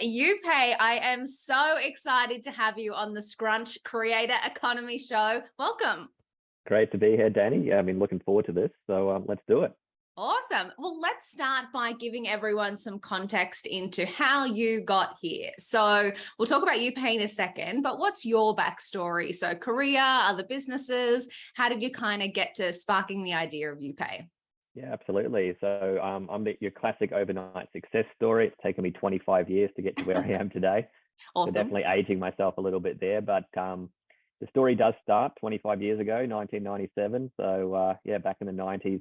YouPay. I am so excited to have you on the Scrunch Creator Economy Show. Welcome. Great to be here, Danny. I've been looking forward to this, so let's do it. Awesome. Well, let's start by giving everyone some context into how you got here. So we'll talk about YouPay in a second, but what's your backstory? So career, other businesses, how did you kind of get to sparking the idea of YouPay? Yeah, absolutely. So I'm your classic overnight success story. It's taken me 25 years to get to where I am today. Awesome. So definitely aging myself a little bit there, but the story does start 25 years ago, 1997. So yeah, back in the 90s,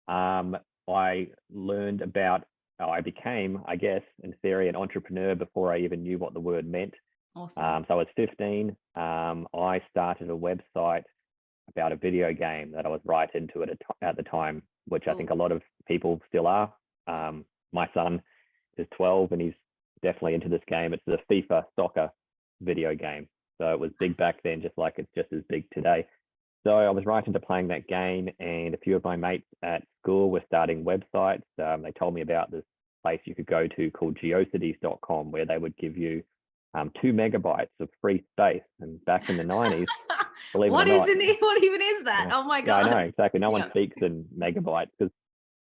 I learned about, I became, I guess, in theory, an entrepreneur before I even knew what the word meant. Awesome. So I was 15. I started a website about a video game that I was right into at the time, which I think a lot of people still are. My son is 12 and he's definitely into this game. It's the FIFA soccer video game. So it was big back then, just like it's just as big today. So I was right into playing that game, and a few of my mates at school were starting websites. They told me about this place you could go to called geocities.com, where they would give you 2 megabytes of free space. And back in the 90s, believe it or not, what even is that? Oh my God. Yeah, I know, exactly. No one speaks in megabytes, because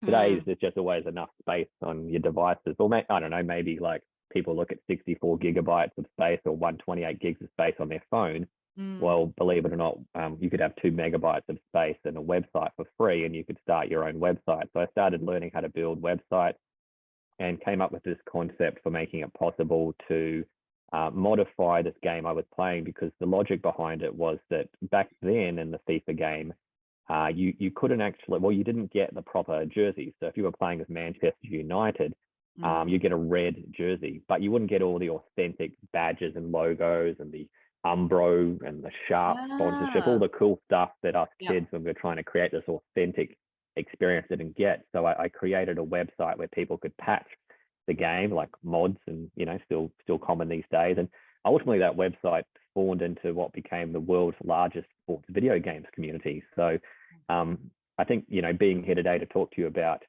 today there's just always enough space on your devices. Or I don't know, maybe like people look at 64 gigabytes of space or 128 gigs of space on their phone. Well, believe it or not, you could have 2 megabytes of space and a website for free, and you could start your own website. So I started learning how to build websites and came up with this concept for making it possible to modify this game I was playing, because the logic behind it was that back then in the FIFA game, you couldn't actually, well, you didn't get the proper jersey. So if you were playing with Manchester United, you get a red jersey, but you wouldn't get all the authentic badges and logos and the Umbro and the Sharp sponsorship, all the cool stuff that us kids, when we were trying to create this authentic experience, didn't get. So I created a website where people could patch the game, like mods, and still common these days. And ultimately that website spawned into what became the world's largest sports video games community. So I think, being here today to talk to you about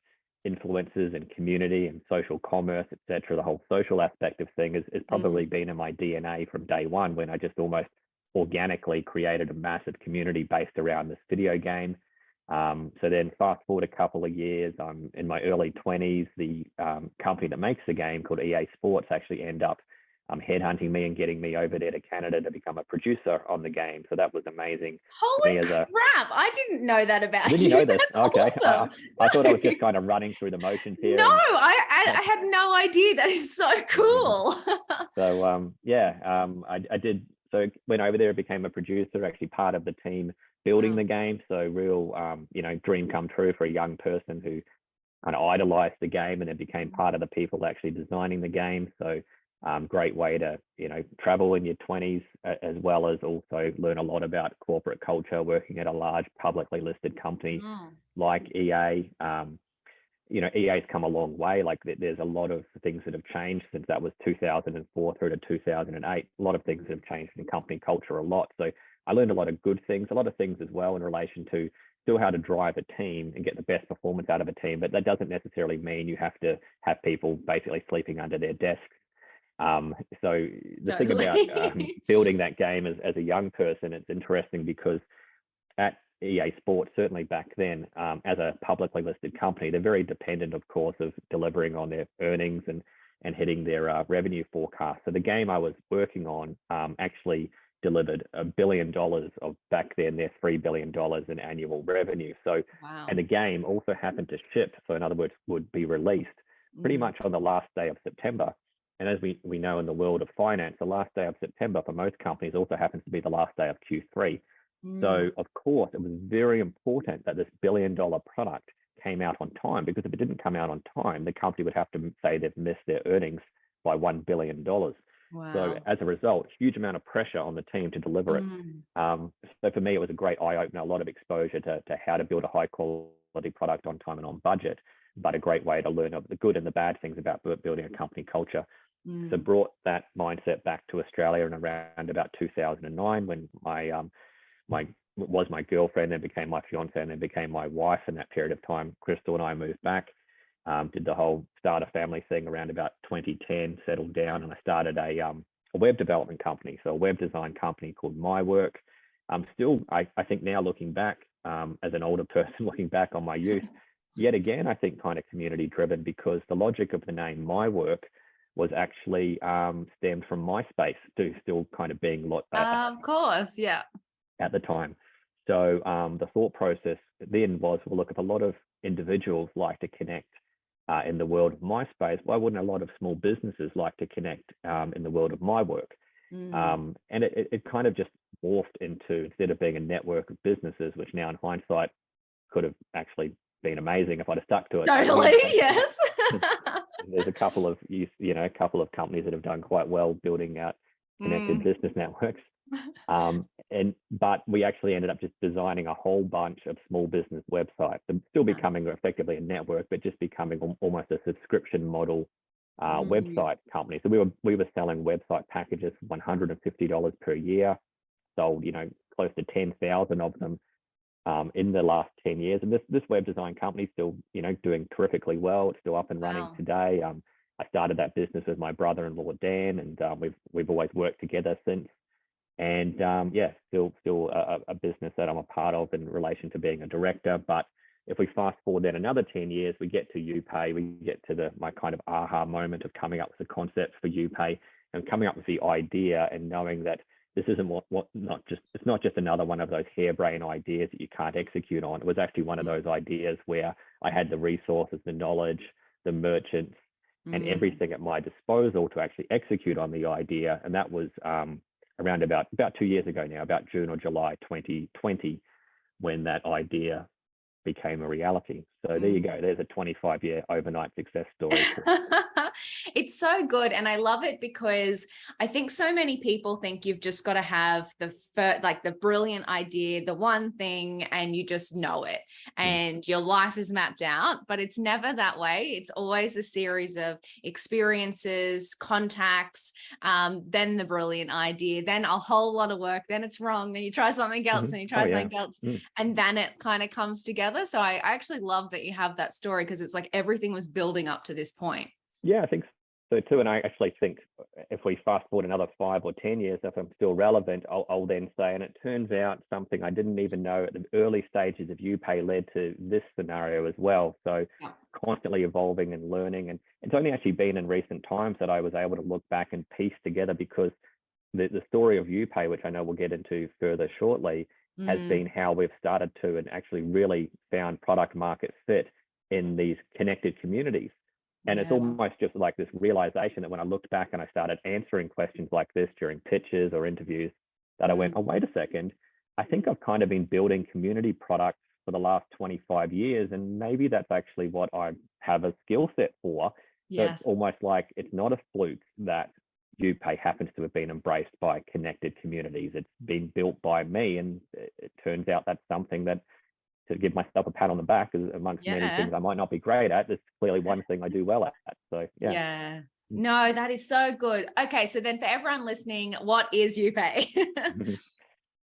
influencers and community and social commerce, etc., the whole social aspect of things is probably been in my DNA from day one, when I just almost organically created a massive community based around this video game. So then fast forward a couple of years, I'm in my early 20s. The company that makes the game, called EA Sports, actually end up headhunting me and getting me over there to Canada to become a producer on the game. So that was amazing. Holy crap! I didn't know that about you. Did you know this? That's okay. Awesome. I thought I was just kind of running through the motions here. No, I had no idea. That is so cool. So I did. So went over there, became a producer, actually part of the team building the game. So real, dream come true for a young person who kind of idolized the game and then became part of the people actually designing the game. So great way to, travel in your 20s, as well as also learn a lot about corporate culture, working at a large publicly listed company like EA. EA's come a long way. Like there's a lot of things that have changed since that was 2004 through to 2008. A lot of things have changed in company culture a lot. So I learned a lot of good things, a lot of things as well in relation to still how to drive a team and get the best performance out of a team. But that doesn't necessarily mean you have to have people basically sleeping under their desks. So the thing about building that game as a young person, it's interesting because at EA Sports, certainly back then, as a publicly listed company, they're very dependent, of course, of delivering on their earnings and hitting their revenue forecast. So the game I was working on actually delivered $1 billion of, back then, their $3 billion in annual revenue. So, and the game also happened to ship. So in other words, would be released pretty much on the last day of September. And as we know in the world of finance, the last day of September for most companies also happens to be the last day of Q3. So, of course, it was very important that this $1 billion product came out on time, because if it didn't come out on time, the company would have to say they've missed their earnings by $1 billion. So as a result, huge amount of pressure on the team to deliver it. So for me, it was a great eye-opener, a lot of exposure to how to build a high-quality product on time and on budget, but a great way to learn of the good and the bad things about building a company culture. So brought that mindset back to Australia in around about 2009, when my girlfriend, then became my fiance, and then became my wife. In that period of time, Crystal and I moved back. did the whole start a family thing around about 2010, settled down, and I started a web development company, so a web design company called My Work. Still, I think now looking back, as an older person looking back on my youth, yet again, I think kind of community driven, because the logic of the name My Work was actually stemmed from MySpace, still kind of being Of course, yeah. at the time. So the thought process then was, well, look, if a lot of individuals like to connect in the world of MySpace, why wouldn't a lot of small businesses like to connect in the world of My Work? And it kind of just morphed into, instead of being a network of businesses, which now in hindsight could have actually been amazing if I'd have stuck to it. Totally, yes. There's a couple of companies that have done quite well building out connected business networks. But we actually ended up just designing a whole bunch of small business websites, and still becoming effectively a network, but just becoming almost a subscription model website company. So we were selling website packages for $150 per year, sold close to 10,000 of them in the last 10 years. And this web design company is still doing terrifically well. It's still up and running today. I started that business with my brother-in-law Dan, and we've always worked together since. And still a business that I'm a part of in relation to being a director. But if we fast forward then another 10 years, we get to YouPay, we get to my kind of aha moment of coming up with the concept for YouPay and coming up with the idea, and knowing that this isn't it's not just another one of those harebrained ideas that you can't execute on. It was actually one of those ideas where I had the resources, the knowledge, the merchants, and everything at my disposal to actually execute on the idea. And that was around about 2 years ago now, about June or July 2020, when that idea became a reality. So there you go. There's a 25-year overnight success story. It's so good. And I love it because I think so many people think you've just got to have the brilliant idea, the one thing, and you just know it and your life is mapped out, but it's never that way. It's always a series of experiences, contacts, then the brilliant idea, then a whole lot of work, then it's wrong, then you try something else and you try something else, and then it kind of comes together. So I actually love that you have that story, because it's like everything was building up to this point. Yeah, I think so too. And I actually think if we fast forward another 5 or 10 years, if I'm still relevant, I'll then say, and it turns out something I didn't even know at the early stages of YouPay led to this scenario as well. So constantly evolving and learning. And it's only actually been in recent times that I was able to look back and piece together, because the story of YouPay, which I know we'll get into further shortly, has been how we've started to and actually really found product market fit in these connected communities. And it's almost just like this realization that when I looked back and I started answering questions like this during pitches or interviews, that I went, oh, wait a second, I think I've kind of been building community products for the last 25 years. And maybe that's actually what I have a skill set for. So it's almost like it's not a fluke that YouPay happens to have been embraced by connected communities. It's been built by me, and it turns out that's something that, to give myself a pat on the back, amongst many things I might not be great at, there's clearly one thing I do well at. So no, that is so good. Okay, so then for everyone listening, what is YouPay?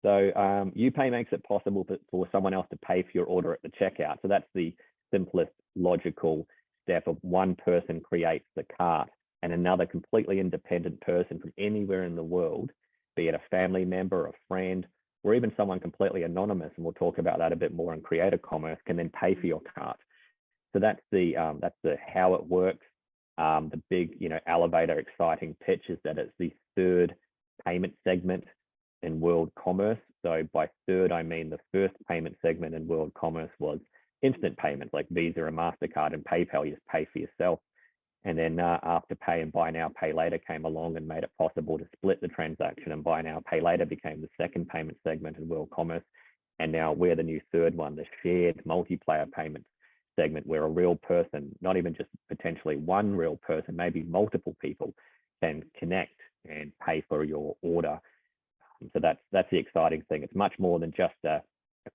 So YouPay makes it possible for someone else to pay for your order at the checkout. So that's the simplest logical step of one person creates the cart and another completely independent person from anywhere in the world, be it a family member, a friend, or even someone completely anonymous, and we'll talk about that a bit more in creator commerce, can then pay for your cart. So that's the how it works. The big elevator exciting pitch is that it's the third payment segment in world commerce. So by third, I mean the first payment segment in world commerce was instant payments like Visa and MasterCard and PayPal. You just pay for yourself. And then Afterpay and Buy Now, Pay Later came along and made it possible to split the transaction, and Buy Now, Pay Later became the second payment segment in world commerce. And now we're the new third one, the shared multiplayer payments segment, where a real person, not even just potentially one real person, maybe multiple people, can connect and pay for your order. So that's the exciting thing. It's much more than just a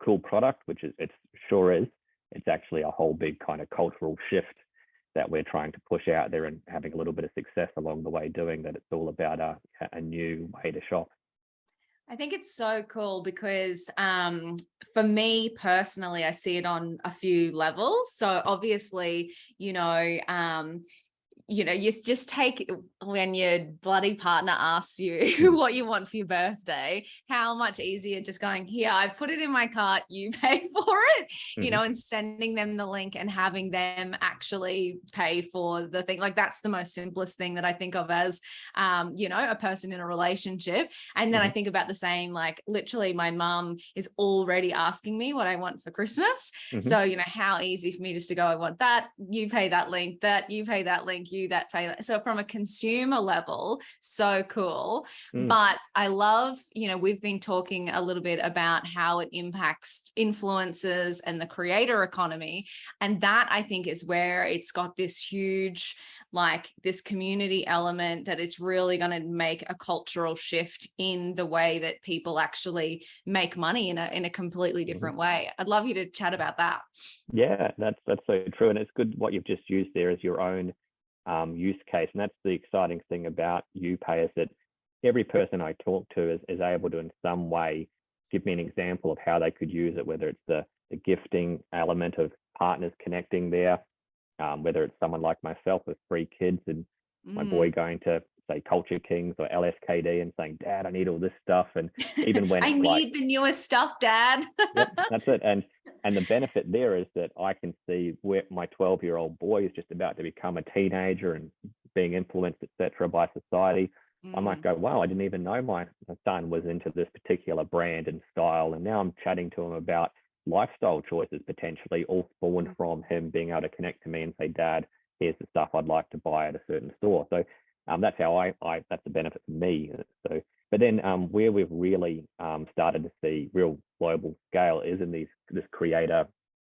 cool product, which it sure is. It's actually a whole big kind of cultural shift that we're trying to push out there, and having a little bit of success along the way doing that. It's all about a new way to shop. I think it's so cool because for me personally, I see it on a few levels. So obviously, you just take when your bloody partner asks you what you want for your birthday, how much easier just going, here, I've put it in my cart, you pay for it, and sending them the link and having them actually pay for the thing. Like that's the most simplest thing that I think of as, a person in a relationship. And then I think about the same, like literally my mum is already asking me what I want for Christmas. So, how easy for me just to go, I want that, you pay that link, that you pay that link, you that pay that. So from a consumer level, so cool. But I love, we've been talking a little bit about how it impacts influencers and the creator economy. And that I think is where it's got this huge, like this community element that it's really going to make a cultural shift in the way that people actually make money in a completely different way. I'd love you to chat about that. Yeah, that's so true. And it's good what you've just used there as your own use case. And that's the exciting thing about YouPay, is that every person I talk to is able to in some way give me an example of how they could use it, whether it's the gifting element of partners connecting there, whether it's someone like myself with 3 kids and my boy going to say Culture Kings or LSKD and saying, Dad, I need all this stuff. And even when I need the newest stuff, Dad. Yep, that's it. And the benefit there is that I can see where my 12-year-old boy is just about to become a teenager and being influenced, etc., by society. I might go, wow, I didn't even know my son was into this particular brand and style. And now I'm chatting to him about lifestyle choices, potentially all spawned from him being able to connect to me and say, Dad, here's the stuff I'd like to buy at a certain store. So that's how I that's the benefit for me. So, but then where we've really started to see real global scale is in this creator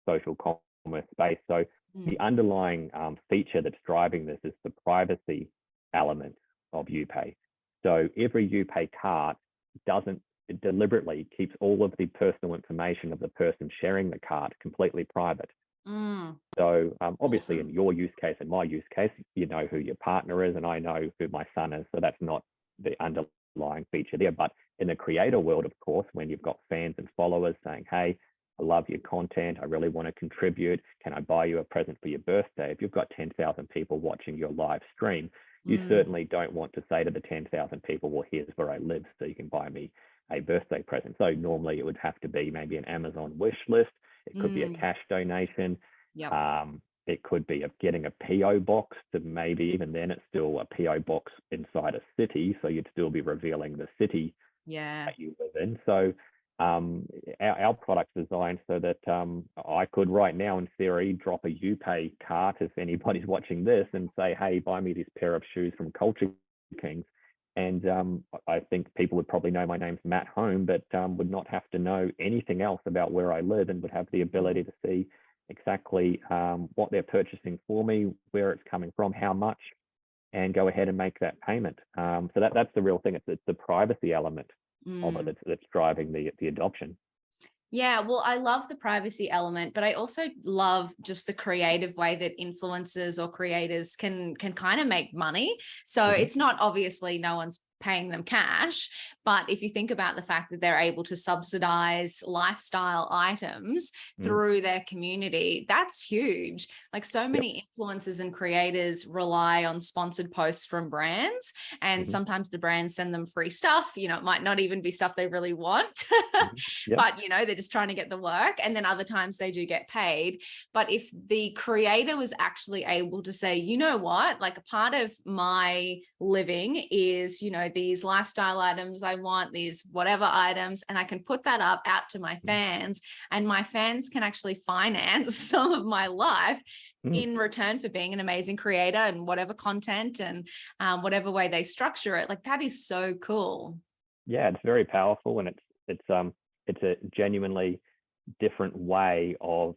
social commerce space. So the underlying feature that's driving this is the privacy element of YouPay. So every YouPay cart it deliberately keeps all of the personal information of the person sharing the cart completely private. So obviously in your use case and my use case, you know who your partner is and I know who my son is. So that's not the underlying feature there. But in the creator world, of course, when you've got fans and followers saying, hey, I love your content, I really want to contribute, can I buy you a present for your birthday? If you've got 10,000 people watching your live stream, you certainly don't want to say to the 10,000 people, well, here's where I live, so you can buy me a birthday present. So normally it would have to be maybe an Amazon wish list. It could be a cash donation. It could be getting a PO box, to maybe even then it's still a PO box inside a city. So you'd still be revealing the city that you live in. So our product's designed so that I could right now, in theory, drop a YouPay cart if anybody's watching this and say, hey, buy me this pair of shoes from Culture Kings. And I think people would probably know my name's Matt Holme, but would not have to know anything else about where I live and would have the ability to see exactly what they're purchasing for me, where it's coming from, how much, and go ahead and make that payment. So that's the real thing. It's the privacy element of it that's driving the adoption. Yeah, well, I love the privacy element, but I also love just the creative way that influencers or creators can kind of make money. So it's not obviously no one's paying them cash, but if you think about the fact that they're able to subsidize lifestyle items through their community, that's huge. Like so many influencers and creators rely on sponsored posts from brands, and sometimes the brands send them free stuff. It might not even be stuff they really want, but they're just trying to get the work. And then other times they do get paid. But if the creator was actually able to say, you know what, like a part of my living is, these lifestyle items, I want these whatever items, and I can put that up out to my fans, and my fans can actually finance some of my life in return for being an amazing creator and whatever content and whatever way they structure it. Like that is so cool. Yeah, it's very powerful, and it's a genuinely different way of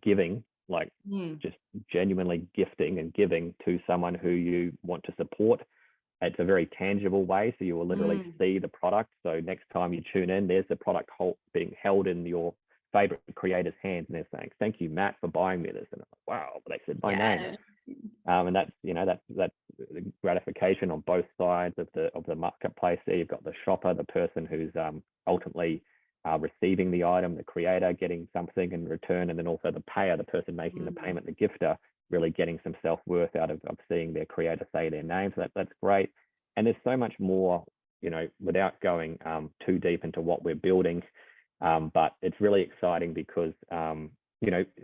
giving, like just genuinely gifting and giving to someone who you want to support. It's a very tangible way, so you will literally see the product. So next time you tune in, there's the product being held in your favorite creator's hands, and they're saying, "Thank you, Matt, for buying me this." And I'm like, wow, they said my name. And that's gratification on both sides of the marketplace. There you've got the shopper, the person who's ultimately receiving the item, the creator getting something in return, and then also the payer, the person making the payment, the gifter, really getting some self-worth out of seeing their creator say their name. So that's great. And there's so much more, without going too deep into what we're building, but it's really exciting because,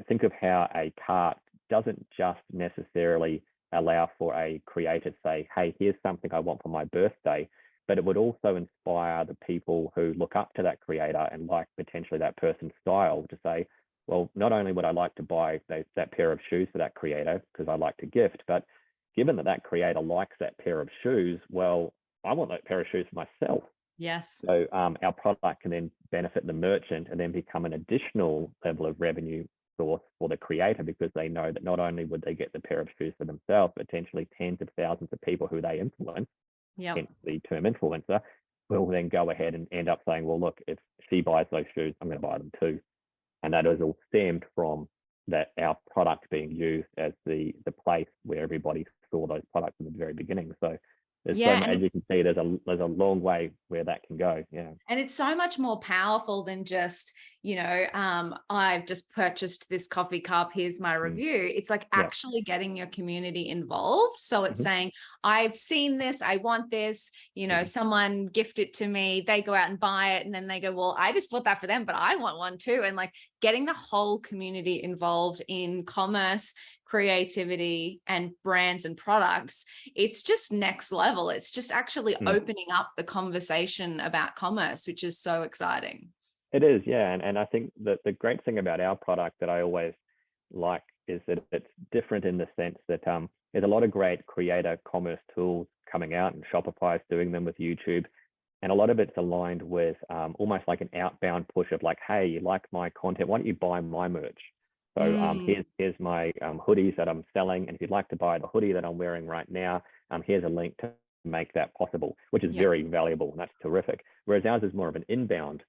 think of how a cart doesn't just necessarily allow for a creator to say, hey, here's something I want for my birthday, but it would also inspire the people who look up to that creator and like potentially that person's style to say, well, not only would I like to buy that pair of shoes for that creator because I like to gift, but given that creator likes that pair of shoes, well, I want that pair of shoes for myself. Yes. So our product can then benefit the merchant and then become an additional level of revenue source for the creator, because they know that not only would they get the pair of shoes for themselves, potentially tens of thousands of people who they influence, hence the term influencer, will then go ahead and end up saying, well, look, if she buys those shoes, I'm going to buy them too. And that is all stemmed from that our product being used as the place where everybody saw those products in the very beginning. So there's as you can see, there's a long way where that can go. Yeah. And it's so much more powerful than just, I've just purchased this coffee cup, here's my review. It's like actually getting your community involved. So it's saying, I've seen this, I want this, someone gift it to me, they go out and buy it, and then they go, well, I just bought that for them, but I want one too. And like getting the whole community involved in commerce, creativity, and brands and products, it's just next level. It's just actually opening up the conversation about commerce, which is so exciting. It is, yeah. And I think that the great thing about our product that I always like is that it's different in the sense that there's a lot of great creator commerce tools coming out, and Shopify is doing them with YouTube. And a lot of it's aligned with almost like an outbound push of like, hey, you like my content, why don't you buy my merch? So here's my hoodies that I'm selling. And if you'd like to buy the hoodie that I'm wearing right now, here's a link to make that possible, which is very valuable. And that's terrific. Whereas ours is more of an inbound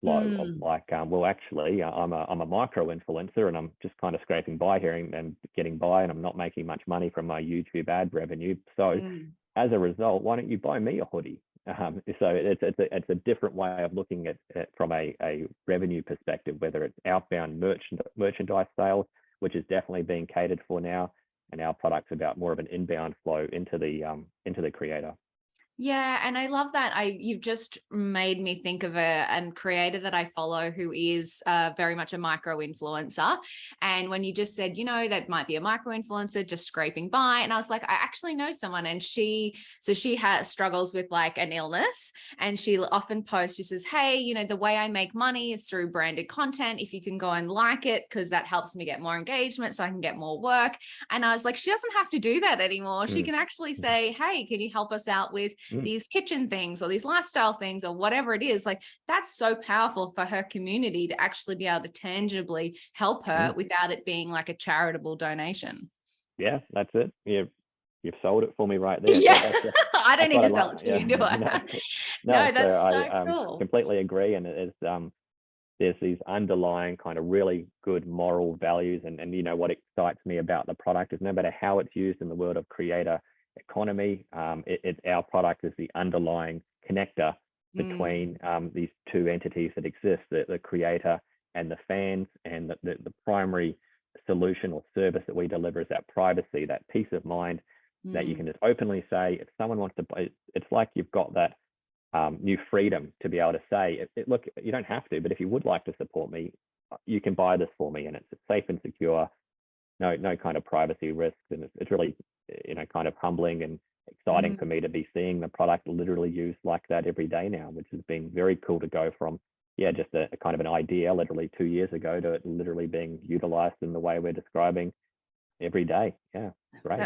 flow of like, well, actually, I'm a micro influencer and I'm just kind of scraping by here and getting by, and I'm not making much money from my YouTube ad revenue. So as a result, why don't you buy me a hoodie? So it's a different way of looking at it from a revenue perspective, whether it's outbound merchandise sales, which is definitely being catered for now, and our product's about more of an inbound flow into the creator. Yeah, and I love that. You've just made me think of a creator that I follow who is very much a micro influencer. And when you just said, that might be a micro influencer just scraping by, and I was like, I actually know someone, and she has struggles with like an illness, and she often posts. She says, hey, the way I make money is through branded content. If you can go and like it, because that helps me get more engagement, so I can get more work. And I was like, she doesn't have to do that anymore. She can actually say, hey, can you help us out with these kitchen things or these lifestyle things or whatever it is? Like, that's so powerful for her community to actually be able to tangibly help her without it being like a charitable donation. Yeah, that's it. You've sold it for me right there. Yeah, I don't need to sell it to you, do I? No, that's so cool. Completely agree. And there's these underlying kind of really good moral values. And what excites me about the product is no matter how it's used in the world of creator economy, our product is the underlying connector between these two entities that exist, the creator and the fans. And the primary solution or service that we deliver is that privacy, that peace of mind that you can just openly say, if someone wants to buy, it's like you've got that new freedom to be able to say, look, you don't have to, but if you would like to support me, you can buy this for me, and it's safe and secure, no kind of privacy risks. And it's really kind of humbling and exciting for me to be seeing the product literally used like that every day now, which has been very cool to go from just a kind of an idea literally 2 years ago to it literally being utilized in the way we're describing every day. Yeah, great.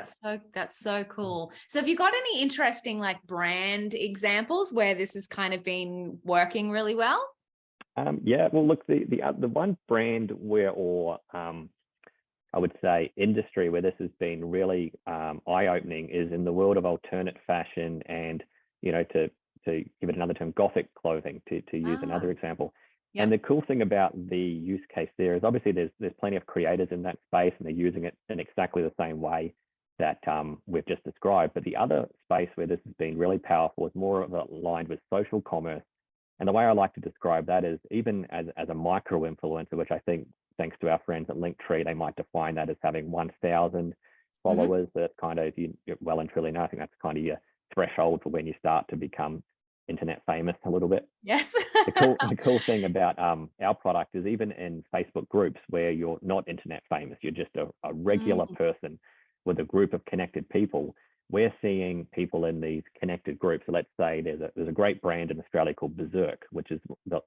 That's so cool. So have you got any interesting like brand examples where this has kind of been working really well? Well, look, the one brand or I would say industry where this has been really eye-opening is in the world of alternate fashion, and to give it another term, gothic clothing, to use another example. And the cool thing about the use case there is obviously there's plenty of creators in that space, and they're using it in exactly the same way. that we've just described. But the other space where this has been really powerful is more of aligned with social commerce. And the way I like to describe that is even as a micro influencer, which I think, thanks to our friends at Linktree, they might define that as having 1,000 followers. That's kind of, you're well and truly know, I think that's kind of your threshold for when you start to become internet famous a little bit. Yes. The cool thing about our product is even in Facebook groups where you're not internet famous, you're just a regular person with a group of connected people. We're seeing people in these connected groups. So let's say there's a great brand in Australia called Berserk, which is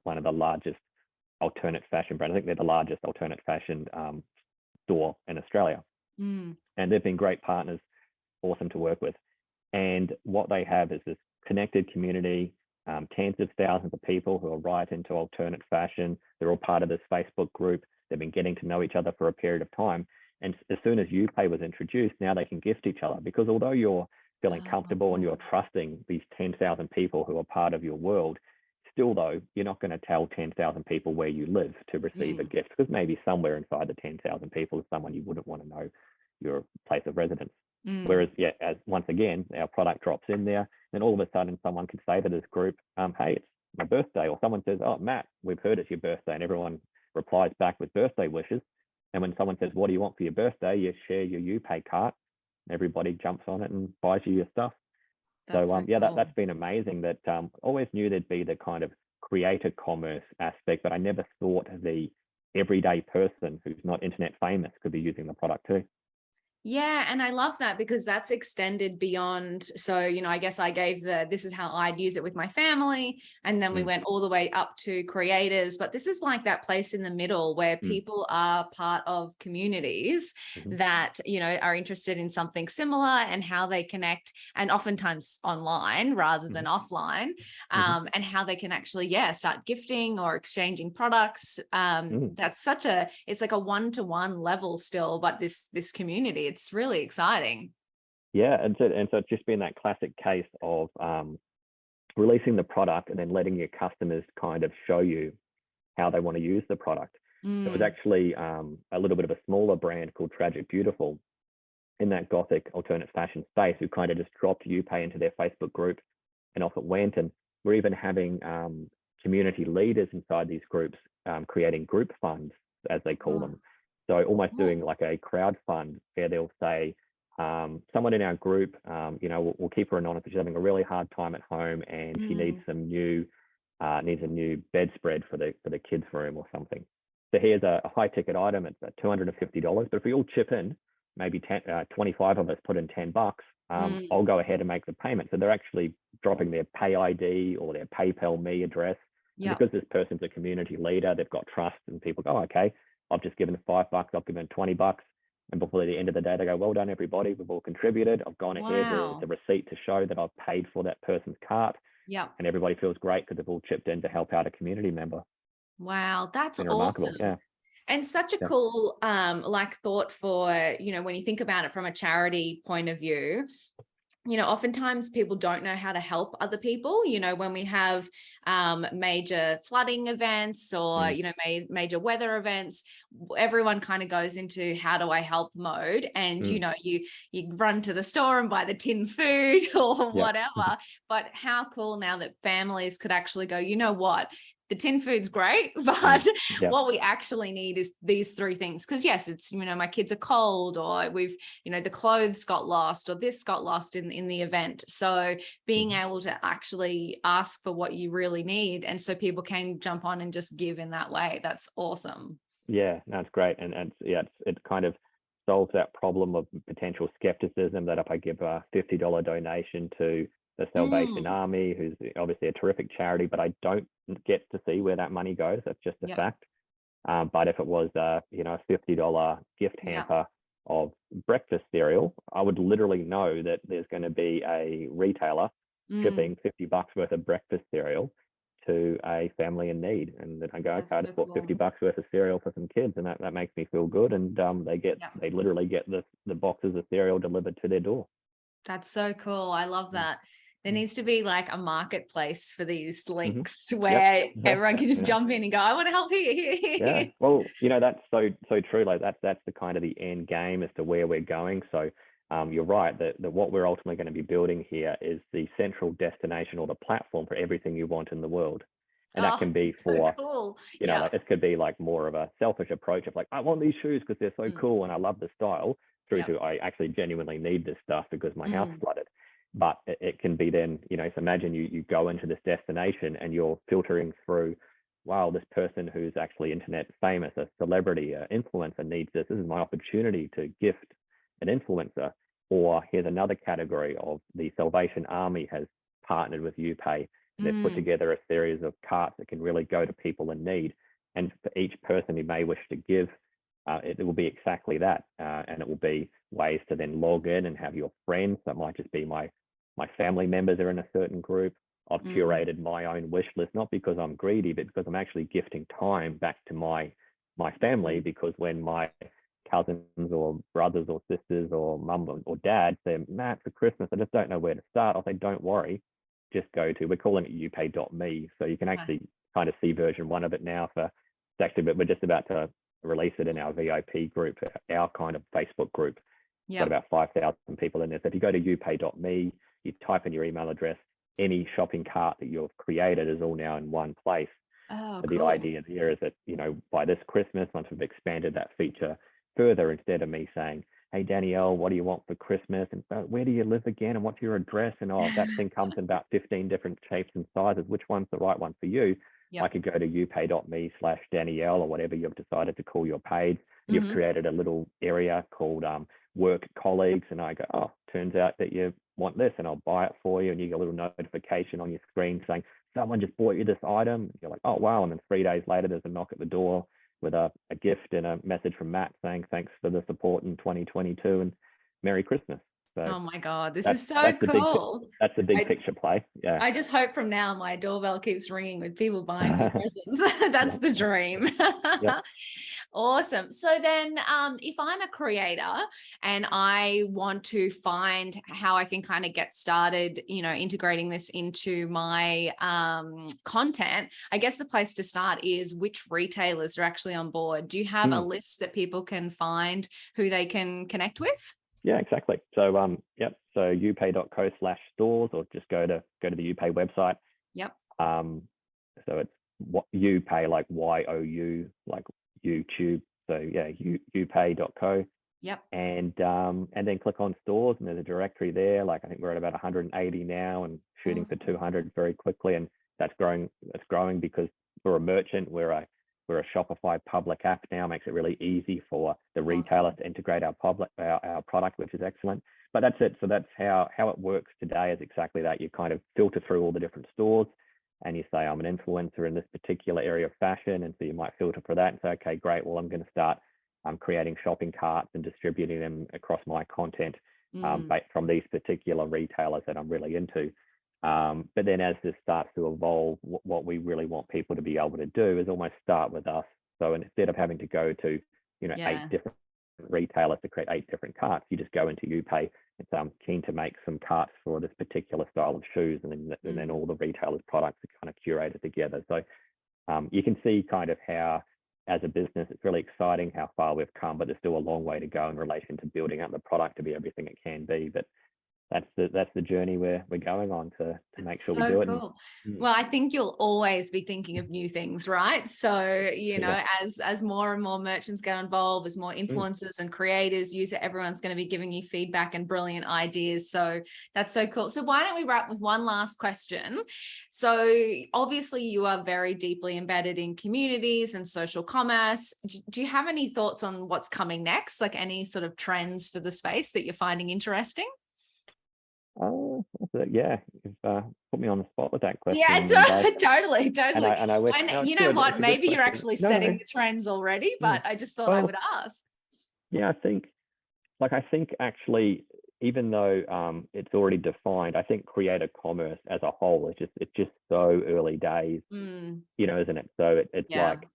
one of the largest alternate fashion brands. I think they're the largest alternate fashion store in Australia. And they've been great partners, awesome to work with. And what they have is this connected community, tens of thousands of people who are right into alternate fashion. They're all part of this Facebook group. They've been getting to know each other for a period of time. And as soon as YouPay was introduced, now they can gift each other, because although you're feeling comfortable and you're trusting these 10,000 people who are part of your world, still though, you're not going to tell 10,000 people where you live to receive a gift, because maybe somewhere inside the 10,000 people is someone you wouldn't want to know your place of residence. Whereas, as once again, our product drops in there, then all of a sudden someone could say to this group, hey, it's my birthday. Or someone says, oh, Matt, we've heard it's your birthday. And everyone replies back with birthday wishes. And when someone says, what do you want for your birthday? You share your YouPay cart. Everybody jumps on it and buys you your stuff. That's so cool. That's been amazing. That always knew there'd be the kind of creator commerce aspect, but I never thought the everyday person who's not internet famous could be using the product too. Yeah. And I love that, because that's extended beyond. So, I guess I gave this is how I'd use it with my family. And then we went all the way up to creators. But this is like that place in the middle where people are part of communities that, are interested in something similar, and how they connect, and oftentimes online rather than offline, and how they can actually, start gifting or exchanging products. That's it's like a one-to-one level still, but this community, it's really exciting. Yeah, and so it's just been that classic case of releasing the product and then letting your customers kind of show you how they want to use the product. It was actually a little bit of a smaller brand called Tragic Beautiful in that gothic alternate fashion space, who kind of just dropped YouPay into their Facebook group, and off it went. And we're even having community leaders inside these groups creating group funds, as they call them. So almost doing like a crowd fund, where they'll say, someone in our group, we'll keep her anonymous. She's having a really hard time at home, and she needs a new bedspread for the kids' room or something. So here's a high ticket item. It's $250. But if we all chip in, maybe 25 of us put in $10, I'll go ahead and make the payment. So they're actually dropping their Pay ID or their PayPal Me address. Yep. Because this person's a community leader, they've got trust, and people go, oh, okay, I've just given $5, I've given $20. And before the end of the day, they go, well done, everybody. We've all contributed. I've gone ahead with the receipt to show that I've paid for that person's cart. Yeah. And everybody feels great because they've all chipped in to help out a community member. Wow, that's awesome. Yeah. And such a cool thought for, when you think about it from a charity point of view. Oftentimes people don't know how to help other people, when we have major flooding events or, major weather events, everyone kind of goes into how do I help mode. And, you run to the store and buy the tin food or whatever. But how cool now that families could actually go, you know what? The tin food's great, but what we actually need is these three things. Because yes, it's, my kids are cold, or we've, the clothes got lost, or this got lost in the event. So being able to actually ask for what you really need, and so people can jump on and just give in that way. That's awesome. Yeah, that's great. And it kind of solves that problem of potential skepticism that if I give a $50 donation to the Salvation Army, who's obviously a terrific charity, but I don't get to see where that money goes. That's just a fact. But if it was a $50 gift hamper of breakfast cereal, I would literally know that there's going to be a retailer shipping $50 worth of breakfast cereal to a family in need. And then I go, okay, I just bought $50 worth of cereal for some kids, and that makes me feel good. And they literally get the boxes of cereal delivered to their door. That's so cool. I love that. There needs to be like a marketplace for these links where everyone can just jump in and go, I want to help here. Yeah. Well, that's so true. Like that's the kind of the end game as to where we're going. So you're right that what we're ultimately going to be building here is the central destination or the platform for everything you want in the world. And that Oh, can be so for, cool. you know, Yeah. like it could be like more of a selfish approach of like, I want these shoes because they're so cool and I love the style, through Yep. to I actually genuinely need this stuff because my house Mm. flooded. But it can be then, you know, so imagine you go into this destination and you're filtering through, wow, this person who's actually internet famous, a celebrity, an influencer needs this. This is my opportunity to gift an influencer. Or here's another category of the Salvation Army has partnered with YouPay. They've put Mm. together a series of carts that can really go to people in need. And for each person who may wish to give, it will be exactly that. And it will be ways to then log in and have your friends. That might just be my family members are in a certain group. I've Mm. curated my own wish list, not because I'm greedy, but because I'm actually gifting time back to my family. Mm. Because when my cousins or brothers or sisters or mum or dad say, Matt, for Christmas, I just don't know where to start, I'll say, don't worry, just go to, we're calling it youpay.me. So you can Okay. actually kind of see version 1 of it now for, it's actually, but we're just about to release it in our VIP group, our kind of Facebook group. Got Yep. about 5,000 people in there. So if you go to youpay.me, you type in your email address, any shopping cart that you've created is all now in one place. Oh, But the cool. idea here is that, you know, by this Christmas, once we've expanded that feature further, instead of me saying, hey, Danielle, what do you want for Christmas? And where do you live again? And what's your address? And oh, that thing comes in about 15 different shapes and sizes. Which one's the right one for you? I Yep. could go to youpay.me/Danielle or whatever you've decided to call your page. You've Mm-hmm. created a little area called work colleagues. And I go, oh, turns out that you want this and I'll buy it for you. And you get a little notification on your screen saying, someone just bought you this item. You're like, oh, wow. And then 3 days later, there's a knock at the door with a gift and a message from Matt saying, thanks for the support in 2022 and Merry Christmas. So Oh my God, this that's is so the big cool. that's the big I picture play. Yeah. I just hope from now my doorbell keeps ringing with people buying me presents. That's Yeah. the dream. Yep. Awesome. So then, if I'm a creator and I want to find how I can kind of get started, you know, integrating this into my content, I guess the place to start is which retailers are actually on board. Do you have a Mm. list that people can find who they can connect with? Yeah, exactly. So yep. So youpay.co/stores, or just go to the YouPay website. Yep. Um, so it's what YouPay, like YOU, like YouTube. So yeah, youpay.co. Yep. And then click on stores, and there's a directory there. Like I think we're at about 180 now and shooting for Awesome. 200 very quickly. And that's growing because for a merchant, we're a Shopify public app now. Makes it really easy for the retailers Awesome. to integrate our product, which is excellent. But that's it. So that's how it works today, is exactly that. You kind of filter through all the different stores and you say, I'm an influencer in this particular area of fashion. And so you might filter for that and say, okay, great. Well, I'm going to start creating shopping carts and distributing them across my content Mm. from these particular retailers that I'm really into. But then as this starts to evolve, what we really want people to be able to do is almost start with us. So instead of having to go to, you know, 8 Yeah. different retailers to create 8 different carts, you just go into YouPay and say, I'm keen to make some carts for this particular style of shoes. And then Mm. all the retailers' products are kind of curated together. So you can see kind of how, as a business, it's really exciting how far we've come, but there's still a long way to go in relation to building up the product to be everything it can be. But that's the journey we're going on to make It's sure we so do it. cool. Mm, Well, I think you'll always be thinking of new things, right? So, you yeah. know, as more and more merchants get involved, as more Mm, influencers and creators use it, everyone's going to be giving you feedback and brilliant ideas. So that's so cool. So why don't we wrap with one last question? So obviously you are very deeply embedded in communities and social commerce. Do you have any thoughts on what's coming next? Like any sort of trends for the space that you're finding interesting? oh, yeah. You've put me on the spot with that question, Yeah, and then both. totally, totally. And I wish. And No, it's you know good. It's what? a good Maybe you're question. actually No. setting the trends already, Mm. but I just thought I Well, would ask. yeah. I think actually, even though it's already defined, I think creator commerce as a whole is just so early days, Mm, you know, isn't it? So it's yeah. like,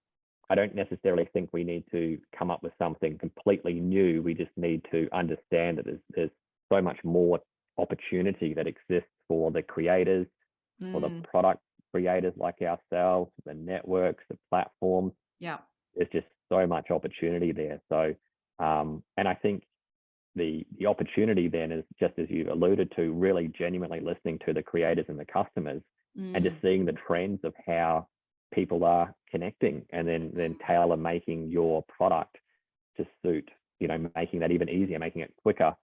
I don't necessarily think we need to come up with something completely new. We just need to understand that there's so much more opportunity that exists for the creators, for the Mm, product creators like ourselves, the networks, the platforms. yeah. There's just so much opportunity there. So, and I think the opportunity then is, just as you alluded to, really genuinely listening to the creators and the customers, and just seeing the trends of how people are connecting, and then tailor making your product to suit, making that even easier, making it quicker.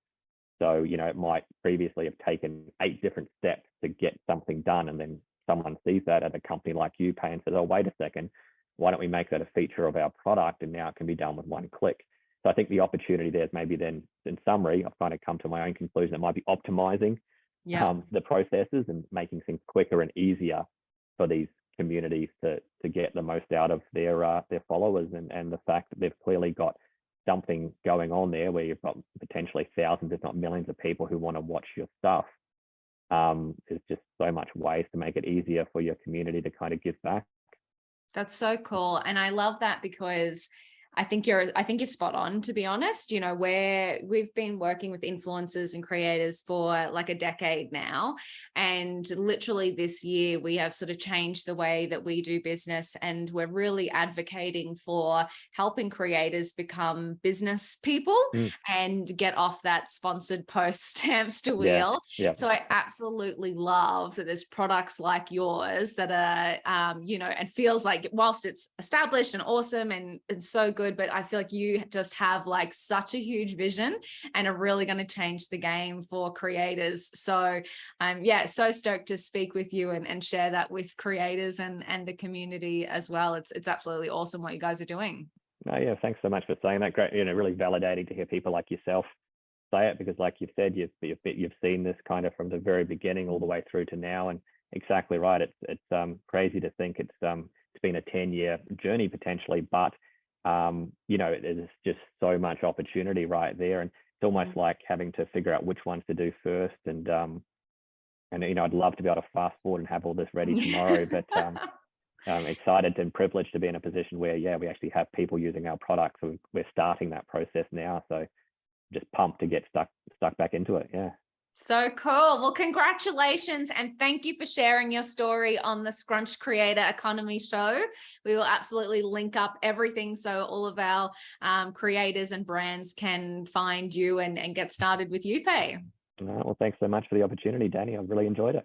So, it might previously have taken 8 different steps to get something done, and then someone sees that at a company like YouPay and says, oh, wait a second, why don't we make that a feature of our product, and now it can be done with one click. So I think the opportunity there is maybe then, in summary, I've kind of come to my own conclusion, it might be optimizing the processes and making things quicker and easier for these communities to get the most out of their followers, and the fact that they've clearly got something going on there where you've got potentially thousands, if not millions, of people who want to watch your stuff. There's just so much ways to make it easier for your community to kind of give back. That's so cool. And I love that, because I think you're spot on, to be honest. Where we've been working with influencers and creators for like a decade now. And literally this year, we have sort of changed the way that we do business. And we're really advocating for helping creators become business people and get off that sponsored post hamster wheel. Yeah. So I absolutely love that there's products like yours that are, and feels like, whilst it's established and awesome and so good, but I feel like you just have like such a huge vision and are really going to change the game for creators. So so stoked to speak with you and share that with creators and the community as well. It's absolutely awesome what you guys are doing. Yeah, thanks so much for saying that. Great, really validating to hear people like yourself say it, because like you've said, you've seen this kind of from the very beginning all the way through to now. And exactly right, it's crazy to think it's been a 10-year journey potentially, but there's just so much opportunity right there, and it's almost like having to figure out which ones to do first. And I'd love to be able to fast forward and have all this ready tomorrow, but I'm excited and privileged to be in a position where we actually have people using our products. So we're starting that process now, so just pumped to get stuck back into it. So cool. Well, congratulations. And thank you for sharing your story on the Scrunch Creator Economy Show. We will absolutely link up everything so all of our creators and brands can find you and get started with YouPay. Well, thanks so much for the opportunity, Danny. I've really enjoyed it.